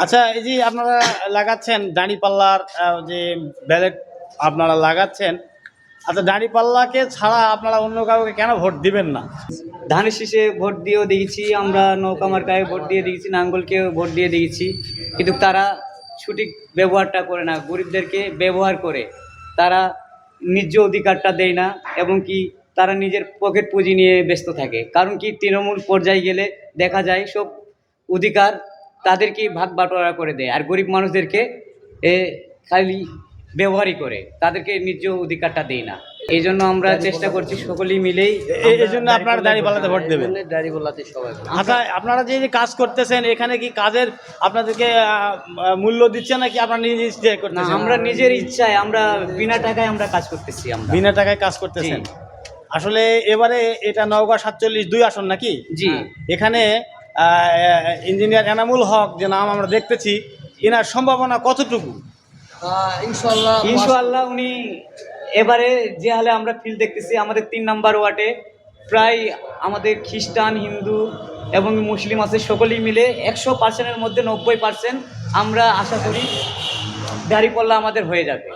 আচ্ছা, এই যে আপনারা লাগাচ্ছেন দাঁড়িপাল্লার যে ব্যালট আপনারা লাগাচ্ছেন, আচ্ছা দাঁড়িপাল্লাকে ছাড়া আপনারা অন্য কাউকে কেন ভোট দিবেন না? ধানের শীষে ভোট দিয়েও দেখেছি আমরা, নৌকা মার্কায় ভোট দিয়ে দেখেছি, নাঙ্গলকেও ভোট দিয়ে দেখেছি, কিন্তু তারা সঠিক ব্যবহারটা করে না, গরিবদেরকে ব্যবহার করে। তারা ন্যায্য অধিকারটা দেয় না, এবং কি তারা নিজের পকেট পুঁজি নিয়ে ব্যস্ত থাকে। কারণ কি তৃণমূল পর্যায়ে গেলে দেখা যায় সব অধিকার তাদেরকেই ভাগ বাটোয়ারা করে দেয়, আর গরিব মানুষদেরকে এ খালি ব্যবহারই করে, তাদেরকে ন্যায্য অধিকারটা দেয় না। এই জন্য আমরা চেষ্টা করছি সকলেই মিলেই, এই জন্য আপনারা দাঁড়িপাল্লাতে ভোট দেবেন। দাঁড়িপাল্লাতে সবাই। আচ্ছা, আপনারা যে যে কাজ করতেছেন এখানে কি কাজের আপনাদেরকে মূল্য দিচ্ছে নাকি আপনারা নিজে ইচ্ছে না, করতেছেন? আমরা নিজের ইচ্ছায়, আমরা বিনা টাকায় আমরা কাজ করতেছি। আমরা বিনা টাকায় কাজ করতেছেন। জি। আসলে এবারে এটা নওগাঁ 47-2 আসন নাকি? জি। এখানে ইঞ্জিনিয়ার এনামুল হক যে নাম আমরা দেখতেছি, এনার সম্ভাবনা কতটুকু? ইনশাআল্লাহ উনি এবারে যে হালে আমরা ফিল দেখতেছি, আমাদের 3 নাম্বার ওয়ার্ডে প্রায় আমাদের খ্রিস্টান, হিন্দু এবং মুসলিম আছে, সকলেই মিলে 100%-এর মধ্যে 90% আমরা আশা করি দাঁড়িপাল্লা আমাদের হয়ে যাবে।